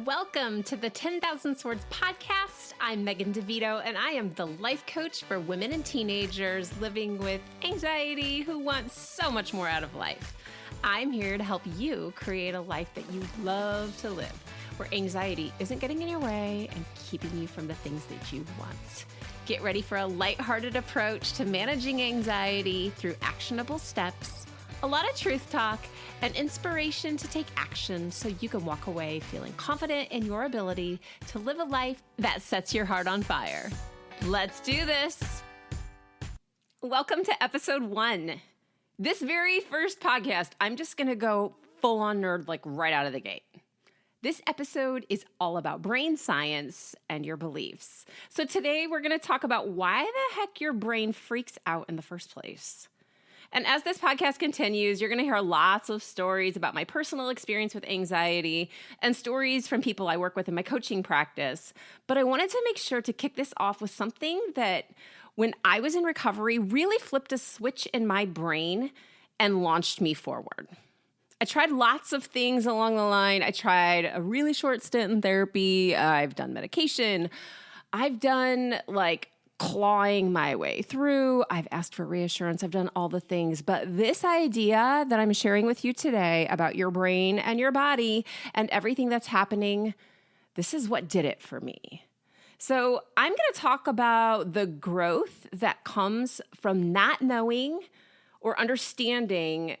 Welcome to the 10,000 Swords podcast. I'm Megan DeVito, and I am the life coach for women and teenagers living with anxiety who want so much more out of life. I'm here to help you create a life that you love to live, where anxiety isn't getting in your way and keeping you from the things that you want. Get ready for a lighthearted approach to managing anxiety through actionable steps, a lot of truth talk, and inspiration to take action so you can walk away feeling confident in your ability to live a life that sets your heart on fire. Let's do this. Welcome to episode 1. This very first podcast, I'm just going to go full on nerd like right out of the gate. This episode is all about brain science and your beliefs. So today we're going to talk about why the heck your brain freaks out in the first place. And as this podcast continues, you're going to hear lots of stories about my personal experience with anxiety and stories from people I work with in my coaching practice. But I wanted to make sure to kick this off with something that, when I was in recovery, really flipped a switch in my brain and launched me forward. I tried lots of things along the line. I tried a really short stint in therapy. I've done medication. I've done clawing my way through. I've asked for reassurance. I've done all the things. But this idea that I'm sharing with you today about your brain and your body and everything that's happening, this is what did it for me. So I'm going to talk about the growth that comes from not knowing or understanding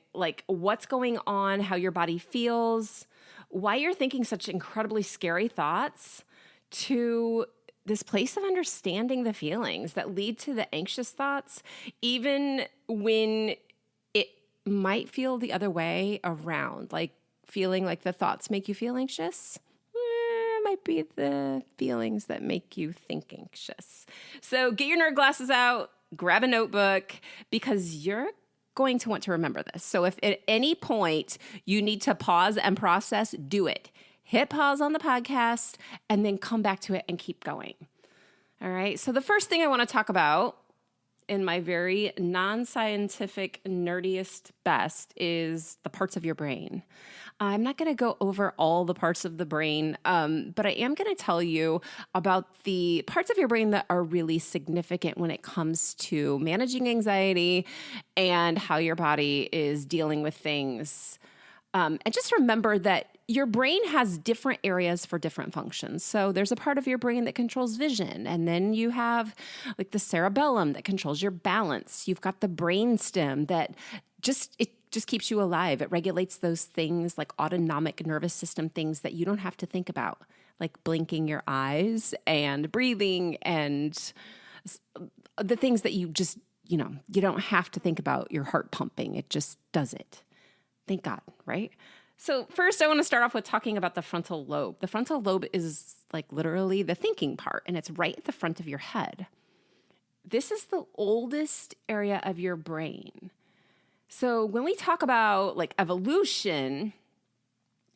what's going on, how your body feels, why you're thinking such incredibly scary thoughts, to this place of understanding the feelings that lead to the anxious thoughts, even when it might feel the other way around, like feeling like the thoughts make you feel anxious. It might be the feelings that make you think anxious. So get your nerd glasses out, grab a notebook, because you're going to want to remember this. So if at any point you need to pause and process, do it. Hit pause on the podcast and then come back to it and keep going. All right. So the first thing I want to talk about in my very non-scientific, nerdiest best is the parts of your brain. I'm not going to go over all the parts of the brain, but I am going to tell you about the parts of your brain that are really significant when it comes to managing anxiety and how your body is dealing with things. And just remember that your brain has different areas for different functions. So there's a part of your brain that controls vision. And then you have the cerebellum that controls your balance. You've got the brainstem that just keeps you alive. It regulates those things like autonomic nervous system things that you don't have to think about, like blinking your eyes and breathing and the things that you just, you don't have to think about your heart pumping. It just does it. Thank God, right? So first, I want to start off with talking about the frontal lobe. The frontal lobe is literally the thinking part, and it's right at the front of your head. This is the oldest area of your brain. So when we talk about evolution,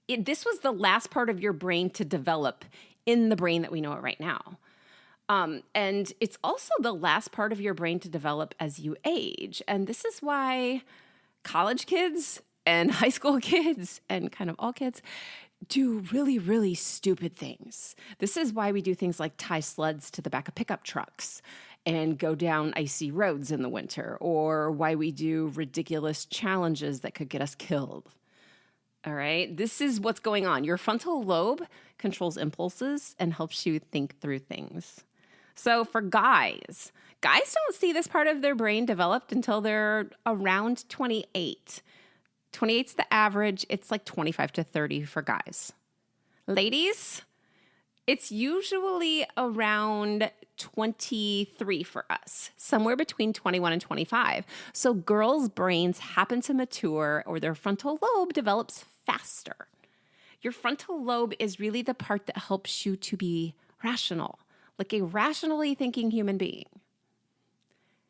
this was the last part of your brain to develop in the brain that we know it right now. And it's also the last part of your brain to develop as you age. And this is why college kids and high school kids and kind of all kids do really, really stupid things. This is why we do things like tie sleds to the back of pickup trucks and go down icy roads in the winter, or why we do ridiculous challenges that could get us killed. All right? This is what's going on. Your frontal lobe controls impulses and helps you think through things. So for guys don't see this part of their brain developed until they're around 28. 28's the average. It's 25 to 30 for guys. Ladies, it's usually around 23 for us, somewhere between 21 and 25. So girls' brains happen to mature, or their frontal lobe develops faster. Your frontal lobe is really the part that helps you to be rational, like a rationally thinking human being.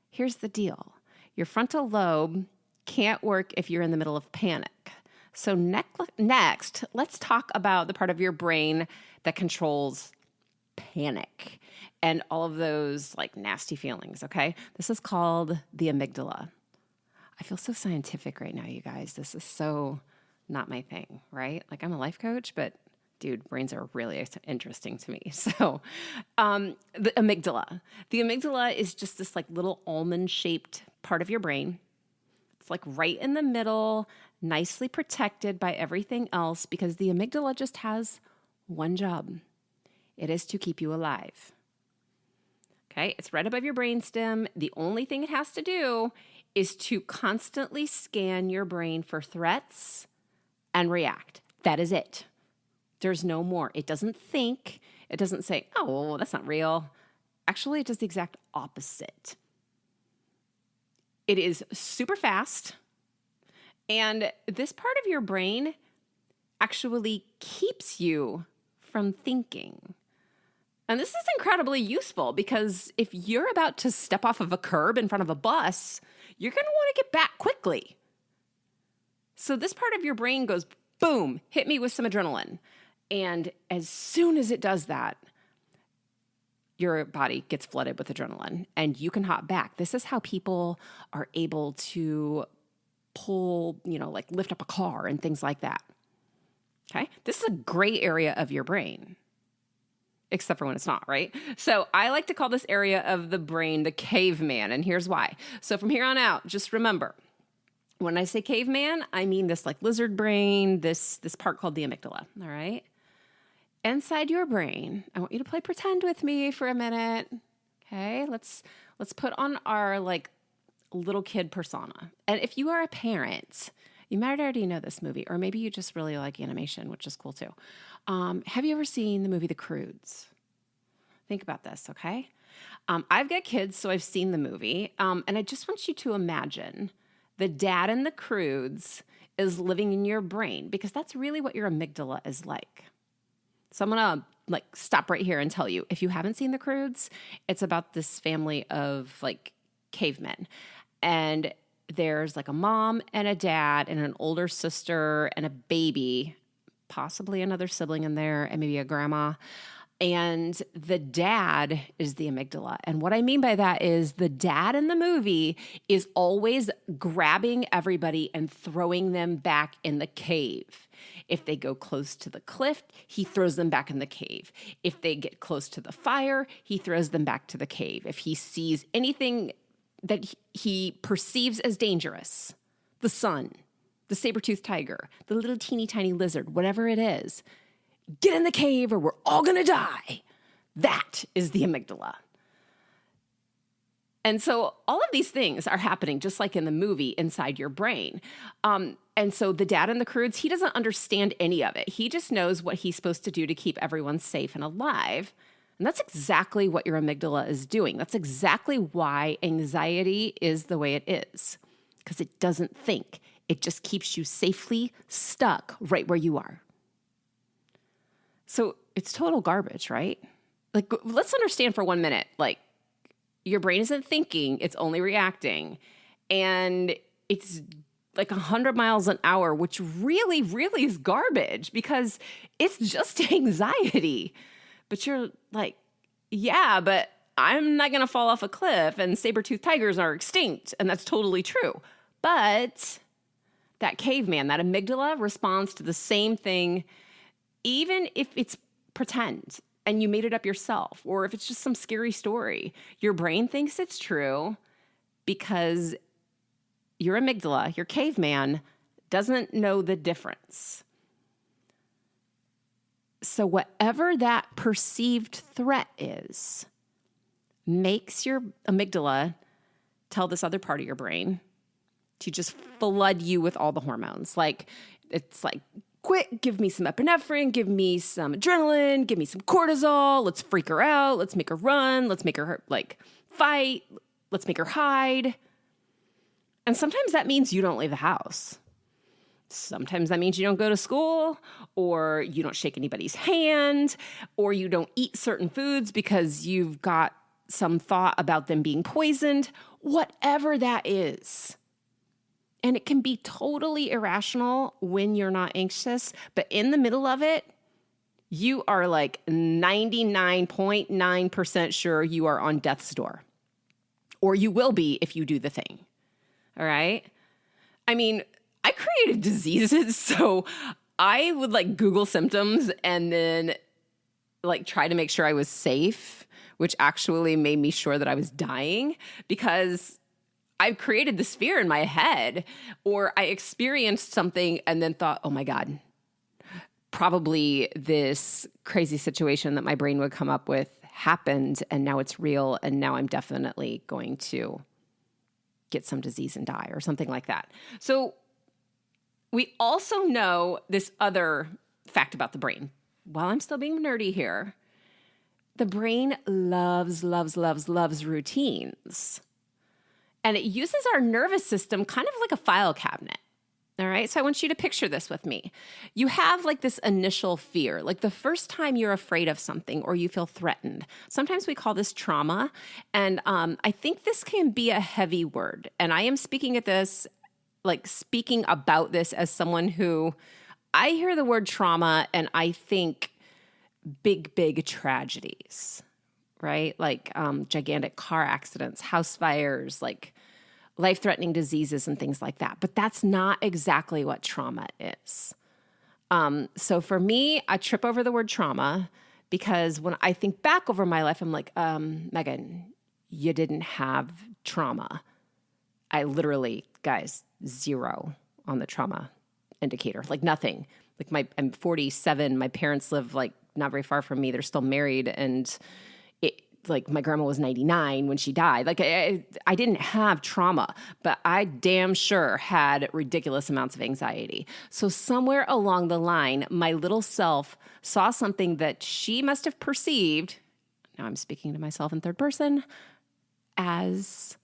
Here's the deal. Your frontal lobe can't work if you're in the middle of panic. So next, let's talk about the part of your brain that controls panic and all of those nasty feelings, okay? This is called the amygdala. I feel so scientific right now, you guys. This is so not my thing, right? I'm a life coach, but Dude, brains are really interesting to me. So the amygdala. The amygdala is just this like little almond-shaped part of your brain. It's like right in the middle, nicely protected by everything else because the amygdala just has one job. It is to keep you alive. Okay, it's right above your brainstem. The only thing it has to do is to constantly scan your brain for threats and react. That is it. There's no more. It doesn't think. It doesn't say, oh, well, that's not real. Actually, it does the exact opposite. It is super fast. And this part of your brain actually keeps you from thinking. And this is incredibly useful because if you're about to step off of a curb in front of a bus, you're going to want to get back quickly. So this part of your brain goes, boom, hit me with some adrenaline. And as soon as it does that, your body gets flooded with adrenaline and you can hop back. This is how people are able to pull, like lift up a car and things like that. Okay? This is a gray area of your brain. Except for when it's not, right? So I like to call this area of the brain the caveman, and here's why. So from here on out, just remember, when I say caveman, I mean this like lizard brain, this part called the amygdala, all right? Inside your brain, I want you to play pretend with me for a minute, okay? Let's put on our like little kid persona. And if you are a parent, you might already know this movie, or maybe you just really like animation, which is cool too. Have you ever seen the movie The Croods? Think about this, okay? I've got kids, so I've seen the movie, and I just want you to imagine the dad in The Croods is living in your brain because that's really what your amygdala is like. So I'm going to stop right here and tell you, if you haven't seen The Croods, it's about this family of like cavemen. And there's like a mom and a dad and an older sister and a baby, possibly another sibling in there, and maybe a grandma. And the dad is the amygdala. And what I mean by that is the dad in the movie is always grabbing everybody and throwing them back in the cave. If they go close to the cliff, he throws them back in the cave. If they get close to the fire, he throws them back to the cave. If he sees anything that he perceives as dangerous, the sun, the saber-toothed tiger, the little teeny tiny lizard, whatever it is, get in the cave or we're all going to die. That is the amygdala. And so all of these things are happening just like in the movie inside your brain. And so the dad in The Croods, he doesn't understand any of it. He just knows what he's supposed to do to keep everyone safe and alive. And that's exactly what your amygdala is doing. That's exactly why anxiety is the way it is, because it doesn't think. It just keeps you safely stuck right where you are. So it's total garbage, right? Like, let's understand for 1 minute, like, your brain isn't thinking, it's only reacting. And it's like 100 miles an hour, which really, really is garbage because it's just anxiety. But you're like, yeah, but I'm not going to fall off a cliff and saber-toothed tigers are extinct. And that's totally true. But that caveman, that amygdala responds to the same thing, even if it's pretend and you made it up yourself, or if it's just some scary story. Your brain thinks it's true because your amygdala, your caveman, doesn't know the difference. So whatever that perceived threat is makes your amygdala tell this other part of your brain to just flood you with all the hormones. Like, it's like, quick, give me some epinephrine, give me some adrenaline, give me some cortisol. Let's freak her out. Let's make her run. Let's make her fight. Let's make her hide. And sometimes that means you don't leave the house. Sometimes that means you don't go to school, or you don't shake anybody's hand, or you don't eat certain foods because you've got some thought about them being poisoned, whatever that is. And it can be totally irrational when you're not anxious, but in the middle of it, you are like 99.9% sure you are on death's door. Or you will be if you do the thing. All right? I mean, I created diseases, so I would like Google symptoms and then like try to make sure I was safe, which actually made me sure that I was dying because I've created this fear in my head, or I experienced something and then thought, oh my God, probably this crazy situation that my brain would come up with happened and now it's real and now I'm definitely going to get some disease and die or something like that. So we also know this other fact about the brain. While I'm still being nerdy here, the brain loves routines. And it uses our nervous system kind of like a file cabinet. All right. So I want you to picture this with me. You have like this initial fear, like the first time you're afraid of something or you feel threatened. Sometimes we call this trauma. And I think this can be a heavy word. And I am speaking about this as someone who I hear the word trauma and I think big tragedies, right? Like gigantic car accidents, house fires, like life-threatening diseases and things like that. But that's not exactly what trauma is. So for me, I trip over the word trauma because when I think back over my life, I'm like, Megan, you didn't have trauma. I literally, guys, 0 on the trauma indicator, like nothing. Like I'm 47. My parents live like not very far from me. They're still married. And like my grandma was 99 when she died. Like I didn't have trauma, but I damn sure had ridiculous amounts of anxiety. So somewhere along the line, my little self saw something that she must have perceived, now I'm speaking to myself in third person, as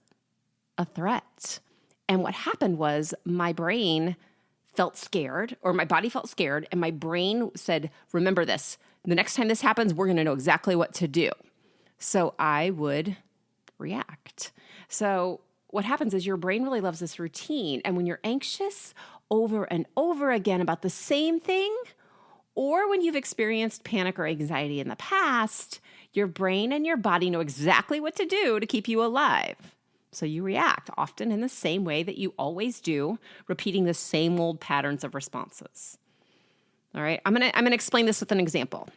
a threat. And what happened was my brain felt scared, or my body felt scared, and my brain said, remember this. The next time this happens, we're going to know exactly what to do. So I would react. So what happens is your brain really loves this routine. And when you're anxious over and over again about the same thing, or when you've experienced panic or anxiety in the past, your brain and your body know exactly what to do to keep you alive. So you react often in the same way that you always do, repeating the same old patterns of responses. All right, I'm gonna explain this with an example.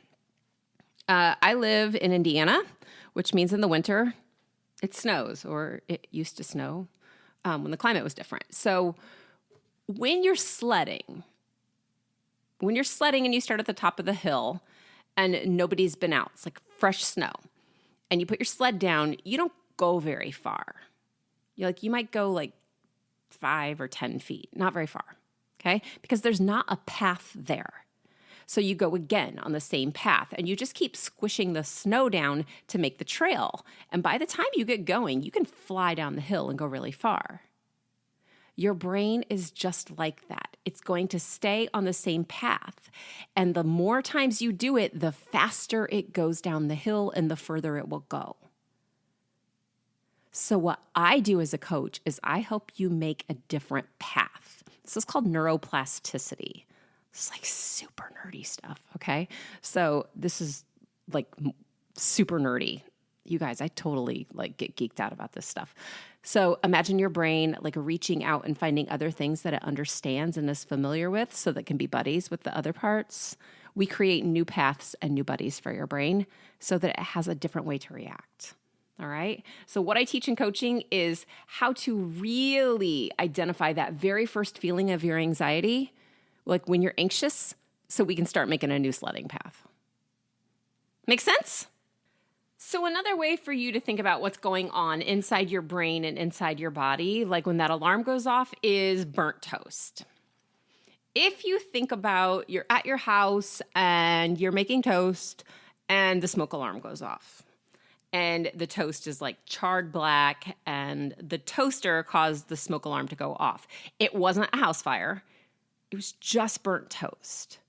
I live in Indiana, which means in the winter it snows, or it used to snow when the climate was different. So when you're sledding and you start at the top of the hill and nobody's been out, it's like fresh snow, and you put your sled down, you don't go very far. You might go like 5 or 10 feet, not very far, okay? Because there's not a path there. So you go again on the same path and you just keep squishing the snow down to make the trail. And by the time you get going, you can fly down the hill and go really far. Your brain is just like that. It's going to stay on the same path. And the more times you do it, the faster it goes down the hill and the further it will go. So what I do as a coach is I help you make a different path. This is called neuroplasticity. It's like super nerdy stuff, okay? So this is like super nerdy. You guys, I totally like get geeked out about this stuff. So imagine your brain like reaching out and finding other things that it understands and is familiar with so that it can be buddies with the other parts. We create new paths and new buddies for your brain so that it has a different way to react. All right. So what I teach in coaching is how to really identify that very first feeling of your anxiety, like when you're anxious, so we can start making a new sledding path. Make sense? So another way for you to think about what's going on inside your brain and inside your body, like when that alarm goes off, is burnt toast. If you think about you're at your house and you're making toast and the smoke alarm goes off, and the toast is like charred black, and the toaster caused the smoke alarm to go off. It wasn't a house fire. It was just burnt toast.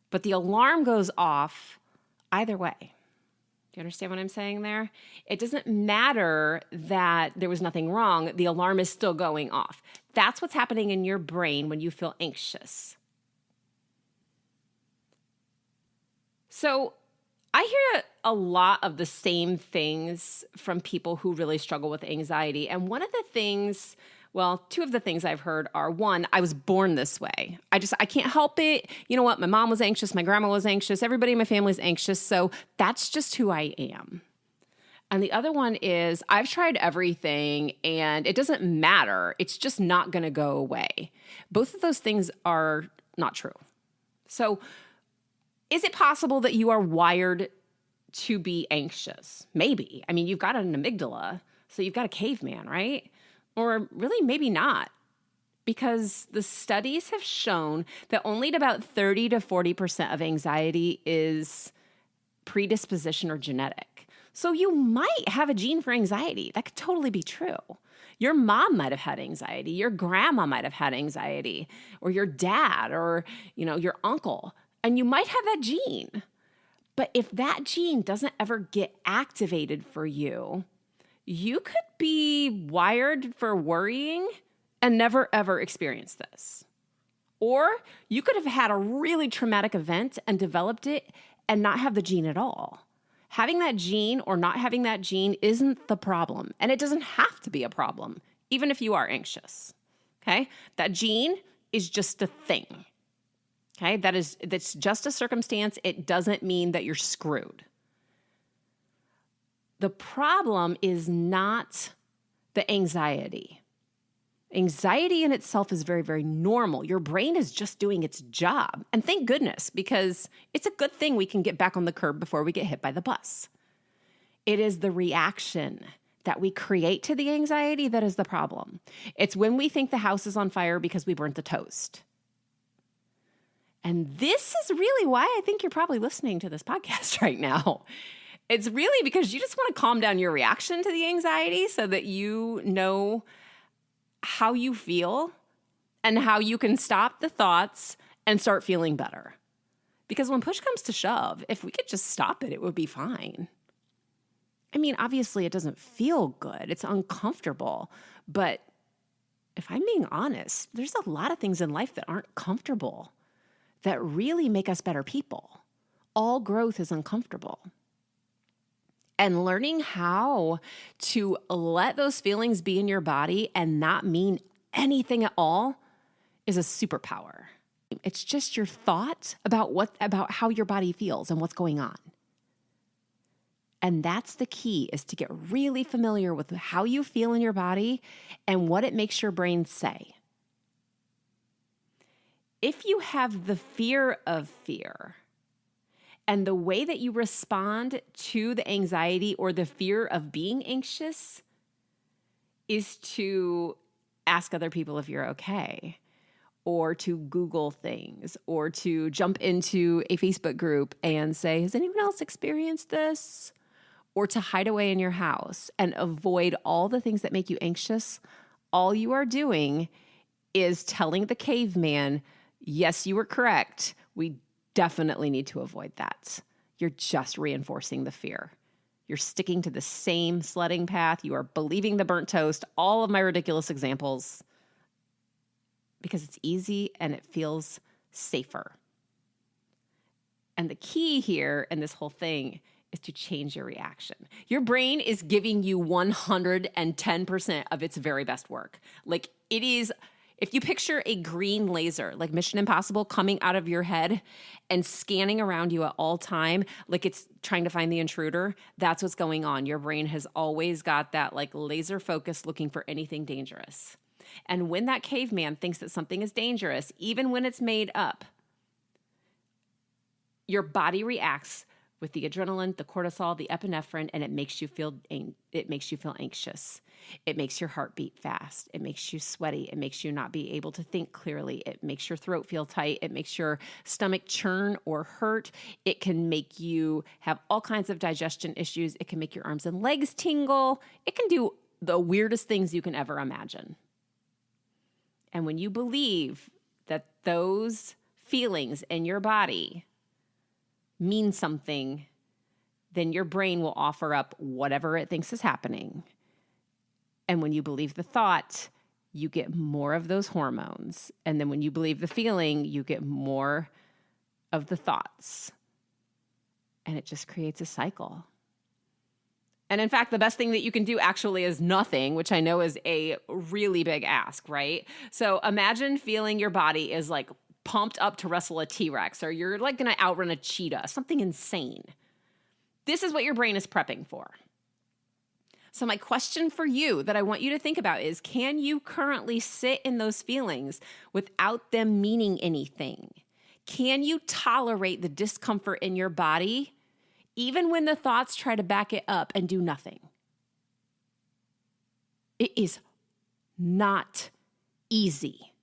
But the alarm goes off either way. Do you understand what I'm saying there? It doesn't matter that there was nothing wrong. The alarm is still going off. That's what's happening in your brain when you feel anxious. So I hear a lot of the same things from people who really struggle with anxiety. And one of the things Well, two of the things I've heard are, one, I was born this way. I can't help it. You know what? My mom was anxious. My grandma was anxious. Everybody in my family is anxious. So that's just who I am. And the other one is I've tried everything and it doesn't matter. It's just not going to go away. Both of those things are not true. So is it possible that you are wired to be anxious? Maybe. I mean, you've got an amygdala, so you've got a caveman, right? Or really maybe not, because the studies have shown that only about 30 to 40% of anxiety is predisposition or genetic. So you might have a gene for anxiety. That could totally be true. Your mom might have had anxiety. Your grandma might have had anxiety, or your dad, or your uncle, and you might have that gene. But if that gene doesn't ever get activated for you, you could be wired for worrying and never, ever experience this. Or you could have had a really traumatic event and developed it and not have the gene at all. Having that gene or not having that gene isn't the problem. And it doesn't have to be a problem, even if you are anxious. Okay? That gene is just a thing. Okay? That's just a circumstance. It doesn't mean that you're screwed. The problem is not the anxiety. Anxiety in itself is very, very normal. Your brain is just doing its job. And thank goodness, because it's a good thing we can get back on the curb before we get hit by the bus. It is the reaction that we create to the anxiety that is the problem. It's when we think the house is on fire because we burnt the toast. And this is really why I think you're probably listening to this podcast right now. It's really because you just want to calm down your reaction to the anxiety so that you know how you feel and how you can stop the thoughts and start feeling better. Because when push comes to shove, if we could just stop it, it would be fine. I mean, obviously it doesn't feel good. It's uncomfortable. But if I'm being honest, there's a lot of things in life that aren't comfortable that really make us better people. All growth is uncomfortable. And learning how to let those feelings be in your body and not mean anything at all is a superpower. It's just your thought about how your body feels and what's going on. And that's the key, is to get really familiar with how you feel in your body and what it makes your brain say. If you have the fear of fear, and the way that you respond to the anxiety or the fear of being anxious is to ask other people if you're okay, or to Google things, or to jump into a Facebook group and say, has anyone else experienced this? Or to hide away in your house and avoid all the things that make you anxious, all you are doing is telling the caveman, yes, you were correct. We definitely need to avoid that. You're just reinforcing the fear. You're sticking to the same sledding path. You are believing the burnt toast, all of my ridiculous examples, because it's easy and it feels safer. And the key here in this whole thing is to change your reaction. Your brain is giving you 110% of its very best work. Like it is. If you picture a green laser, like Mission Impossible, coming out of your head and scanning around you at all time, like it's trying to find the intruder, that's what's going on. Your brain has always got that like laser focus looking for anything dangerous. And when that caveman thinks that something is dangerous, even when it's made up, your body reacts with the adrenaline, the cortisol, the epinephrine, and it makes you feel anxious. It makes your heart beat fast. It makes you sweaty. It makes you not be able to think clearly. It makes your throat feel tight. It makes your stomach churn or hurt. It can make you have all kinds of digestion issues. It can make your arms and legs tingle. It can do the weirdest things you can ever imagine. And when you believe that those feelings in your body mean something, then your brain will offer up whatever it thinks is happening. And when you believe the thought, you get more of those hormones. And then when you believe the feeling, you get more of the thoughts. And it just creates a cycle. And in fact, the best thing that you can do actually is nothing, which I know is a really big ask, right? So imagine feeling your body is like pumped up to wrestle a T-Rex, or you're like going to outrun a cheetah, something insane. This is what your brain is prepping for. So my question for you that I want you to think about is, can you currently sit in those feelings without them meaning anything? Can you tolerate the discomfort in your body even when the thoughts try to back it up and do nothing? It is not easy.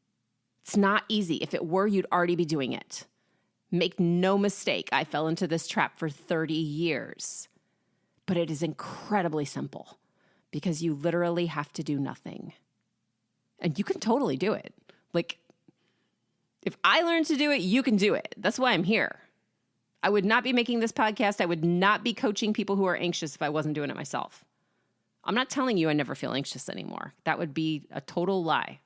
It's not easy. If it were, you'd already be doing it. Make no mistake, I fell into this trap for 30 years. But it is incredibly simple because you literally have to do nothing. And you can totally do it. Like, if I learned to do it, you can do it. That's why I'm here. I would not be making this podcast. I would not be coaching people who are anxious if I wasn't doing it myself. I'm not telling you I never feel anxious anymore. That would be a total lie.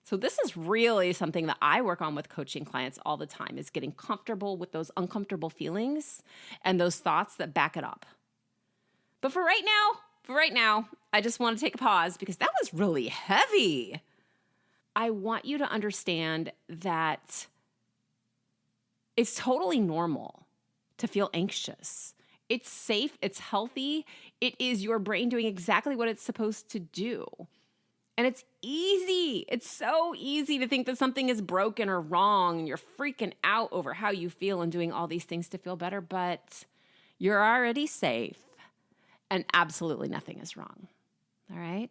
So this is really something that I work on with coaching clients all the time, is getting comfortable with those uncomfortable feelings and those thoughts that back it up. But for right now, I just want to take a pause because that was really heavy. I want you to understand that it's totally normal to feel anxious. It's safe, it's healthy, it is your brain doing exactly what it's supposed to do. And it's easy. It's so easy to think that something is broken or wrong and you're freaking out over how you feel and doing all these things to feel better, but you're already safe and absolutely nothing is wrong. All right?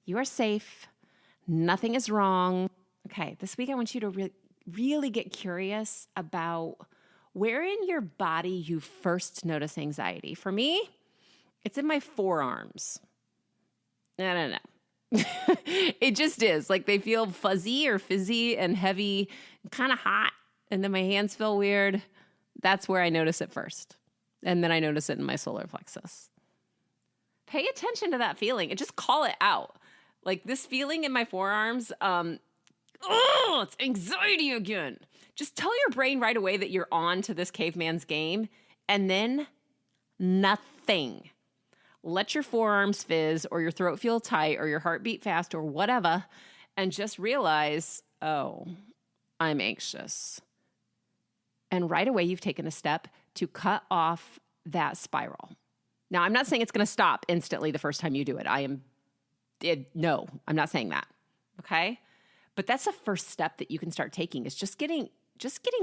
You are safe. Nothing is wrong. Okay, this week I want you to really get curious about where in your body you first notice anxiety. For me, it's in my forearms. I don't know. It just is. Like, they feel fuzzy or fizzy and heavy, kind of hot, and then my hands feel weird. That's where I notice it first. And then I notice it in my solar plexus. Pay attention to that feeling and just call it out. Like, this feeling in my forearms, it's anxiety again. Just tell your brain right away that you're on to this caveman's game, and then nothing. Let your forearms fizz or your throat feel tight or your heart beat fast or whatever, and just realize, oh, I'm anxious. And right away, you've taken a step to cut off that spiral. Now, I'm not saying it's going to stop instantly the first time you do it. No, I'm not saying that, okay? But that's the first step that you can start taking, is just getting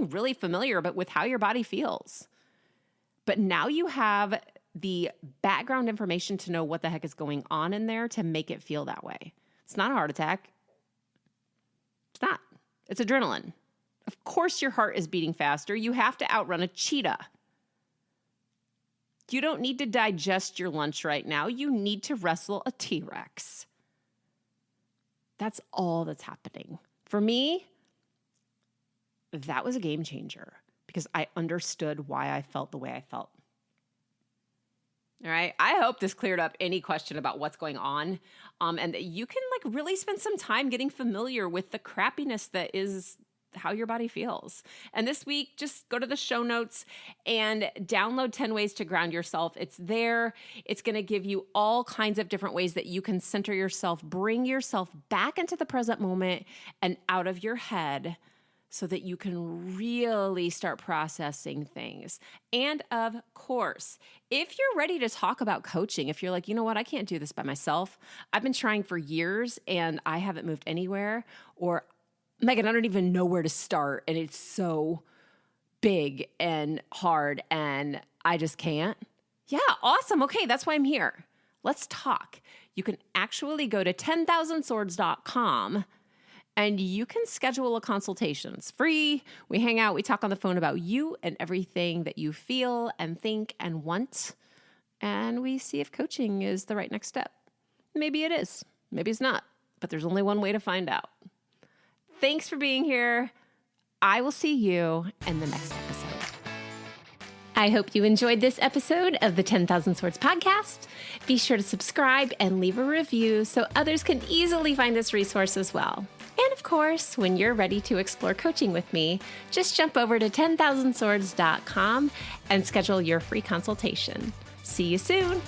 really familiar with how your body feels. But now you have the background information to know what the heck is going on in there to make it feel that way. It's not a heart attack. It's not. It's adrenaline. Of course your heart is beating faster. You have to outrun a cheetah. You don't need to digest your lunch right now. You need to wrestle a T-Rex. That's all that's happening. For me, that was a game changer because I understood why I felt the way I felt. All right. I hope this cleared up any question about what's going on, and that you can really spend some time getting familiar with the crappiness that is how your body feels. And this week, just go to the show notes and download 10 ways to ground yourself. It's there. It's going to give you all kinds of different ways that you can center yourself, bring yourself back into the present moment and out of your head, so that you can really start processing things. And of course, if you're ready to talk about coaching, if you're like, you know what, I can't do this by myself. I've been trying for years and I haven't moved anywhere, or Megan, I don't even know where to start and it's so big and hard and I just can't. Yeah, awesome. Okay, that's why I'm here. Let's talk. You can actually go to 10,000swords.com and you can schedule a consultation. It's free. We hang out. We talk on the phone about you and everything that you feel and think and want. And we see if coaching is the right next step. Maybe it is. Maybe it's not. But there's only one way to find out. Thanks for being here. I will see you in the next episode. I hope you enjoyed this episode of the 10,000 Swords podcast. Be sure to subscribe and leave a review so others can easily find this resource as well. And of course, when you're ready to explore coaching with me, just jump over to 10,000swords.com and schedule your free consultation. See you soon.